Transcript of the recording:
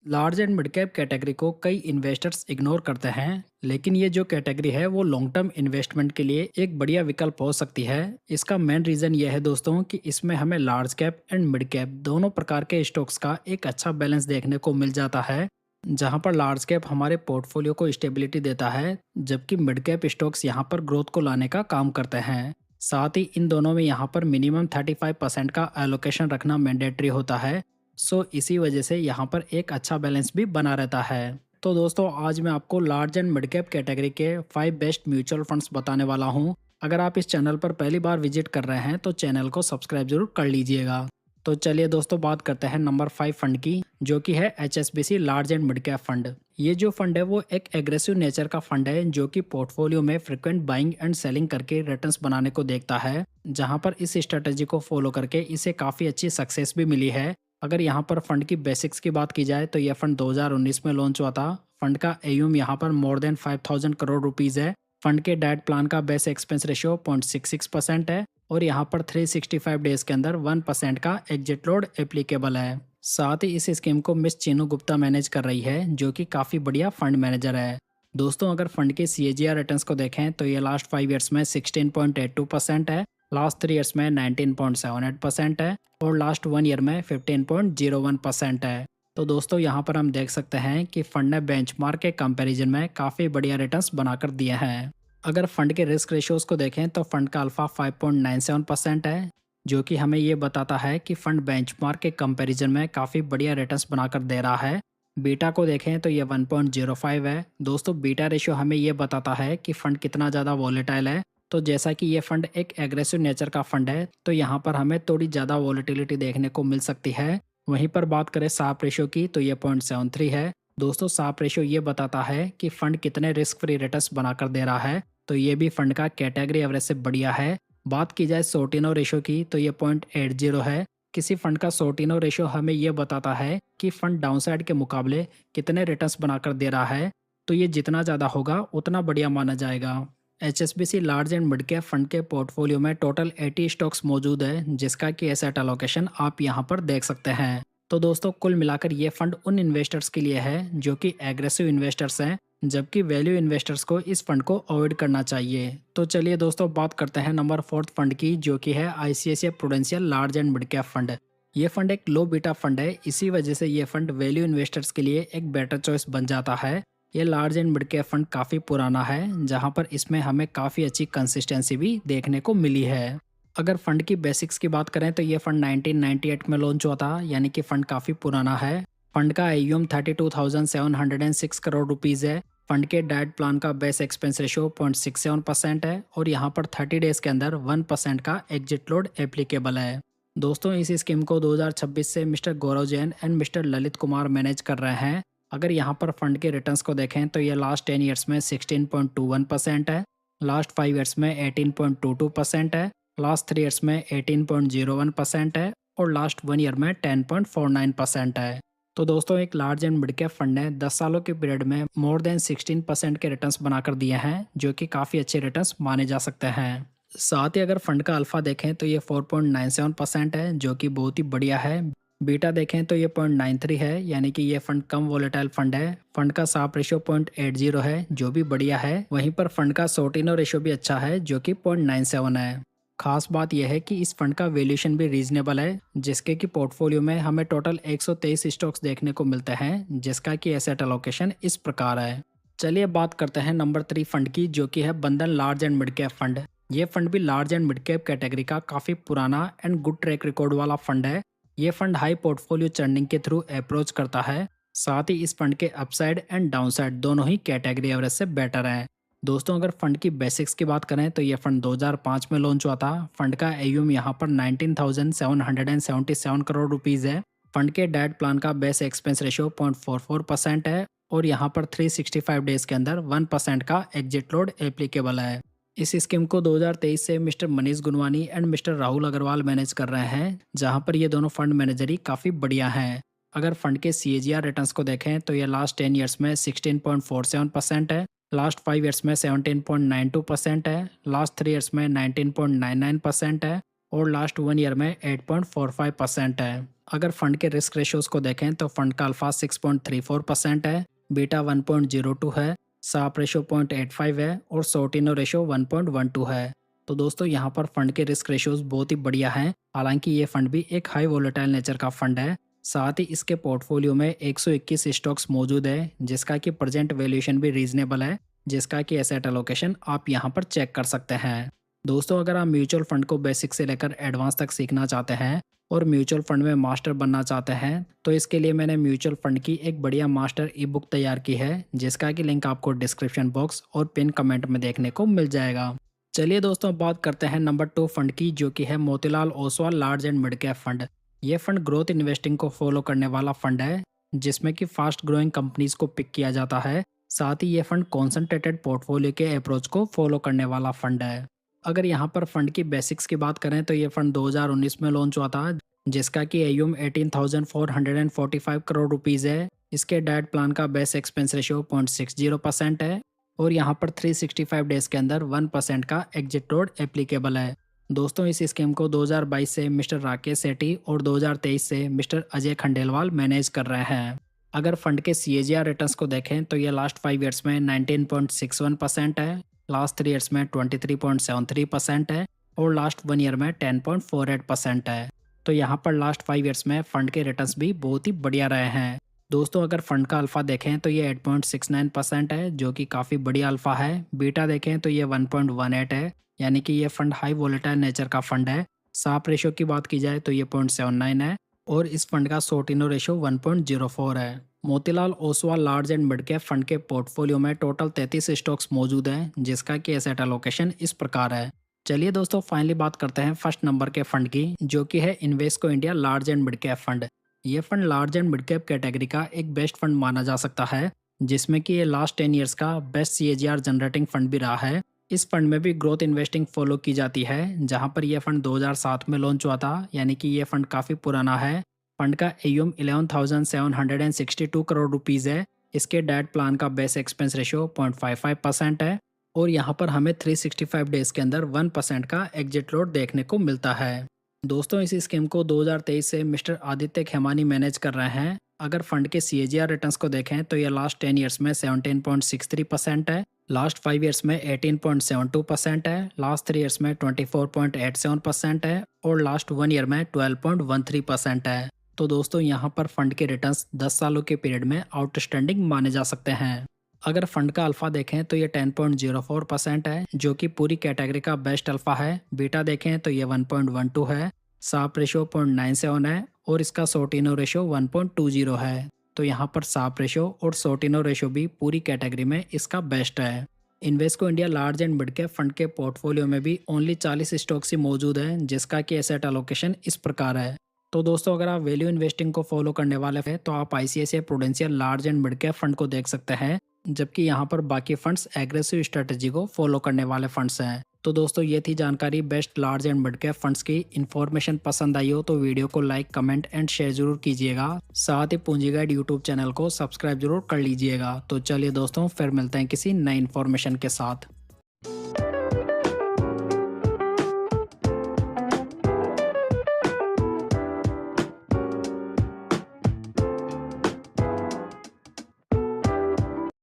Large and mid cap category को कई investors ignore करते हैं, लेकिन ये जो कैटेगरी है वो लॉन्ग टर्म इन्वेस्टमेंट के लिए एक बढ़िया विकल्प हो सकती है। इसका मेन रीजन ये है दोस्तों कि इसमें हमें large cap and mid cap दोनों प्रकार के स्टॉक्स का एक अच्छा बैलेंस देखने को मिल जाता है। जहां पर लार्ज कैप हमारे पोर्टफोलियो को स्टेबिलिटी देता है, जबकि मिड कैप स्टॉक्स यहां पर ग्रोथ को लाने का काम करते हैं। साथ ही इन दोनों में यहाँ पर मिनिमम 35% का एलोकेशन रखना मैंडेटरी होता है। सो इसी वजह से यहाँ पर एक अच्छा बैलेंस भी बना रहता है। तो दोस्तों आज मैं आपको large and mid cap category के 5 बेस्ट म्यूचुअल फंड्स बताने वाला हूँ। अगर आप इस चैनल पर पहली बार विजिट कर रहे हैं तो चैनल को सब्सक्राइब जरूर कर लीजिएगा। तो चलिए दोस्तों बात करते हैं नंबर 5 फंड की, जो कि है HSBC large and mid cap fund. ये जो फंड है वो एक एग्रेसिव नेचर का फंड है, जो कि पोर्टफोलियो में फ्रिक्वेंट बाइंग एंड सेलिंग करके रिटर्न्स बनाने को देखता है। जहां पर इस स्ट्रेटेजी को फॉलो करके इसे काफ़ी अच्छी सक्सेस भी मिली है। अगर यहाँ पर फंड की बेसिक्स की बात की जाए तो यह फंड 2019 में लॉन्च हुआ था। फंड का एयूम यहाँ पर मोर देन 5000 करोड़ रुपीज़ है। फंड के डाइट प्लान का बेस एक्सपेंस रेशियो 0.66% है और यहाँ पर 365 डेज के अंदर 1% का एग्जिट लोड एप्लीकेबल है। साथ ही इस स्कीम को मिस चीनू गुप्ता मैनेज कर रही है, जो कि काफ़ी बढ़िया फंड मैनेजर है। दोस्तों अगर फंड के CAGR रिटर्न्स को देखें तो ये लास्ट 5 ईयर्स में 16.82% है, लास्ट 3 ईयर्स में 19.78% है और लास्ट 1 ईयर में 15.01% है। तो दोस्तों यहाँ पर हम देख सकते हैं कि फंड ने बेंचमार्क के कंपैरिजन में काफ़ी बढ़िया रिटर्न्स बनाकर दिए हैं। अगर फंड के रिस्क रेशियोज को देखें तो फंड का अल्फा 5.97% है, जो कि हमें ये बताता है कि फंड बेंचमार्क के कंपैरिजन में काफ़ी बढ़िया रिटर्न्स बनाकर दे रहा है। बीटा को देखें तो ये 1.05 है। दोस्तों बीटा रेशियो हमें ये बताता है कि फंड कितना ज़्यादा वॉलेटाइल है। तो जैसा कि ये फंड एक एग्रेसिव नेचर का फंड है, तो यहाँ पर हमें थोड़ी ज़्यादा वॉलेटिलिटी देखने को मिल सकती है। वहीं पर बात करें साप रेशियो की तो ये 0.73 है। दोस्तों साप रेशियो ये बताता है कि फंड कितने रिस्क फ्री रिटर्न्स बनाकर दे रहा है, तो ये भी फंड का कैटेगरी एवरेज से बढ़िया है। बात की जाए सोर्टिनो रेशियो की तो ये 0.80 है। किसी फंड का सोर्टिनो रेशियो हमें ये बताता है कि फंड डाउनसाइड के मुकाबले कितने रिटर्न्स बनाकर दे रहा है, तो ये जितना ज़्यादा होगा उतना बढ़िया माना जाएगा। HSBC large and mid cap fund के पोर्टफोलियो में टोटल 80 स्टॉक्स मौजूद है, जिसका कि एसेट एलोकेशन आप यहाँ पर देख सकते हैं। तो दोस्तों कुल मिलाकर ये फंड उन इन्वेस्टर्स के लिए है जो कि एग्रेसिव इन्वेस्टर्स हैं, जबकि वैल्यू इन्वेस्टर्स को इस फंड को अवॉइड करना चाहिए। तो चलिए दोस्तों बात करते हैं नंबर 4 फंड की, जो कि है ICICI prudential large and mid cap fund. ये फंड एक लो बीटा फंड है, इसी वजह से ये फंड वैल्यू इन्वेस्टर्स के लिए एक बेटर चॉइस बन जाता है। ये large and mid cap fund काफ़ी पुराना है, जहां पर इसमें हमें काफ़ी अच्छी कंसिस्टेंसी भी देखने को मिली है। अगर फंड की बेसिक्स की बात करें तो ये फंड 1998 में लॉन्च हुआ था, यानी कि फंड काफ़ी पुराना है। फंड का एयूएम 32,706 करोड़ रुपीज़ है। फंड के डाइट प्लान का बेस एक्सपेंस रेशियो 0.67% है और यहाँ पर 30 डेज के अंदर 1% का एग्जिट लोड एप्लीकेबल है। दोस्तों इस स्कीम को 2026 से mister Gaurav Jain and mister Lalit Kumar manage कर रहे हैं। अगर यहाँ पर फंड के रिटर्न्स को देखें तो ये लास्ट 10 ईयर्स में 16.21% है, लास्ट 5 ईयर्स में 18.22% है, लास्ट 3 ईयर्स में 18.01% है और लास्ट 1 ईयर में 10.49% है। तो दोस्तों एक large and mid cap fund ने 10 सालों के पीरियड में मोर देन 16% के रिटर्न्स बनाकर दिए हैं, जो कि काफ़ी अच्छे रिटर्न्स माने जा सकते हैं। साथ ही अगर फंड का अल्फा देखें तो ये 4.97% है, जो कि बहुत ही बढ़िया है। बीटा देखें तो ये 0.93 है, यानी कि ये फंड कम वोलेटाइल फंड है। फंड का साप रेशियो 0.80 है, जो भी बढ़िया है। वहीं पर फंड का सोर्टिनो रेशियो भी अच्छा है, जो कि 0.97 है। खास बात यह है कि इस फंड का वैल्यूएशन भी रीजनेबल है, जिसके कि पोर्टफोलियो में हमें टोटल 123 स्टॉक्स देखने को मिलते हैं, जिसका कि एसेट एलोकेशन इस प्रकार है। चलिए बात करते हैं नंबर 3 फंड की, जो कि है बंधन large and mid cap fund. ये फंड भी large and mid cap category का काफ़ी पुराना एंड गुड ट्रैक रिकॉर्ड वाला फंड है। ये फंड हाई पोर्टफोलियो चर्निंग के थ्रू अप्रोच करता है। साथ ही इस फंड के अपसाइड एंड डाउनसाइड दोनों ही कैटेगरी एवरेज से बेटर हैं। दोस्तों अगर फंड की बेसिक्स की बात करें तो ये फंड 2005 में लॉन्च हुआ था। फंड का एयूम यहाँ पर 19,777 करोड़ रुपीज़ है। फंड के डाइट प्लान का बेस एक्सपेंस रेशियो 0.44% है और यहाँ पर 365 डेज के अंदर 1% का एग्जिट लोड एप्लीकेबल है। इस स्कीम को 2023 से mister Manish Gunwani and mister Rahul Agrawal manage कर रहे हैं, जहां पर ये दोनों फंड मैनेजर ही काफ़ी बढ़िया हैं। अगर फंड के CAGR रिटर्न्स को देखें तो ये लास्ट 10 ईयर्स में 16.47% है, लास्ट 5 ईयर्स में 17.92% है, लास्ट 3 ईयर्स में 19.99% है और लास्ट 1 ईयर में 8.45% है। अगर फंड के रिस्क रेशियोज को देखें तो फंड का अल्फा 6.34% है, बीटा 1.02 है, साप रेशो 0.85 है और सोटिनो रेशो 1.12 है। तो दोस्तों यहाँ पर फंड के रिस्क रेशियोज बहुत ही बढ़िया हैं। हालांकि ये फंड भी एक हाई वोलेटाइल नेचर का फंड है। साथ ही इसके पोर्टफोलियो में 121 स्टॉक्स मौजूद है, जिसका कि प्रेजेंट वैल्यूएशन भी रीजनेबल है, जिसका कि एसेट एलोकेशन आप यहाँ पर चेक कर सकते हैं। दोस्तों अगर आप म्यूचुअल फंड को बेसिक से लेकर एडवांस तक सीखना चाहते हैं और म्यूचुअल फंड में मास्टर बनना चाहते हैं तो इसके लिए मैंने म्यूचुअल फंड की एक बढ़िया मास्टर ई बुक तैयार की है, जिसका कि लिंक आपको डिस्क्रिप्शन बॉक्स और पिन कमेंट में देखने को मिल जाएगा। चलिए दोस्तों बात करते हैं नंबर 2 फंड की, जो कि है Motilal Oswal large and mid cap fund. ये फंड ग्रोथ इन्वेस्टिंग को फॉलो करने वाला फंड है, जिसमें कि फास्ट ग्रोइंग कंपनीज को पिक किया जाता है। साथ ही ये फंड कॉन्सेंट्रेटेड पोर्टफोलियो के अप्रोच को फॉलो करने वाला फंड है। अगर यहाँ पर फंड की बेसिक्स की बात करें तो ये फंड 2019 में लॉन्च हुआ था, जिसका कि AUM 18,445 करोड़ रुपीज़ है। इसके डाइट प्लान का बेस एक्सपेंस रेशियो 0.60% है और यहाँ पर 365 डेज के अंदर 1% का एग्जिट रोड एप्लीकेबल है। दोस्तों इस स्कीम को 2022 से मिस्टर राकेश सेठी और 2023 से मिस्टर अजय खंडेलवाल मैनेज कर रहे हैं। अगर फंड के CAGR रिटर्न्स को देखें तो ये लास्ट 5 ईयर्स में 19.61% है, लास्ट 3 ईयर्स में 23.73% है और लास्ट 1 ईयर में 10.48% है। तो यहाँ पर लास्ट 5 ईयर्स में फंड के रिटर्न्स भी बहुत ही बढ़िया रहे हैं। दोस्तों अगर फंड का अल्फा देखें तो ये 8.69% है, जो कि काफ़ी बढ़िया अल्फा है। बीटा देखें तो ये 1.18 है, यानी कि ये फंड हाई वोलेटाइल नेचर का फंड है। साप रेशो की बात की जाए तो ये 0.79 है और इस फंड का सोटिनो रेशो 1.04 है। Motilal Oswal large and mid cap fund के पोर्टफोलियो में टोटल 33 स्टॉक्स मौजूद हैं, जिसका कि एसेट एलोकेशन इस प्रकार है। चलिए दोस्तों फाइनली बात करते हैं फर्स्ट नंबर के फंड की, जो कि है Invesco India large and mid cap fund. ये fund large and mid cap category का एक बेस्ट फंड माना जा सकता है, जिसमें कि ये लास्ट 10 ईयर्स का बेस्ट CAGR जनरेटिंग फंड भी रहा है। इस फंड में भी ग्रोथ इन्वेस्टिंग फॉलो की जाती है, जहां पर यह फंड 2007 में लॉन्च हुआ था, यानी कि ये फंड काफ़ी पुराना है। फंड का AUM 11,762 करोड़ रुपीज़ है। इसके डाइट प्लान का बेस एक्सपेंस रेशियो 0.55% है और यहाँ पर हमें 365 डेज के अंदर 1% का एग्जिट रोड देखने को मिलता है। दोस्तों इस स्कीम को 2023 से मिस्टर आदित्य खेमानी मैनेज कर रहे हैं। अगर फंड के CAGR रिटर्न्स को देखें तो ये लास्ट 10 ईयर्स में 17.63% है, लास्ट 5 ईयर्स में 18.72% है, लास्ट 3 ईयर्स में 24.87% है और लास्ट 1 ईयर में 12.13% है। तो दोस्तों यहाँ पर फंड के रिटर्न्स 10 सालों के पीरियड में आउटस्टैंडिंग माने जा सकते हैं। अगर फंड का अल्फा देखें तो ये 10.04% है, जो कि पूरी कैटेगरी का बेस्ट अल्फा है। बीटा देखें तो ये 1.12 है, साप रेशो 0.97 है और इसका सोटिनो रेशो 1.20 है। तो यहाँ पर साप रेशो और सोटिनो रेशो भी पूरी कैटेगरी में इसका बेस्ट है। Invesco India large and mid cap fund के पोर्टफोलियो में भी ओनली 40 स्टॉक्स ही मौजूद हैं, जिसका कि एसेट एलोकेशन इस प्रकार है। तो दोस्तों अगर आप वैल्यू इन्वेस्टिंग को फॉलो करने वाले हैं तो आप ICICI prudential large and mid cap fund को देख सकते हैं, जबकि यहाँ पर बाकी फंड्स एग्रेसिव स्ट्रेटेजी को फॉलो करने वाले फंड्स हैं। तो दोस्तों ये थी जानकारी best large and mid cap funds की। इन्फॉर्मेशन पसंद आई हो तो वीडियो को लाइक कमेंट एंड शेयर जरूर कीजिएगा। साथ ही पूंजी गाइड यूट्यूब चैनल को सब्सक्राइब जरूर कर लीजिएगा। तो चलिए दोस्तों फिर मिलते हैं किसी नई इन्फॉर्मेशन के साथ।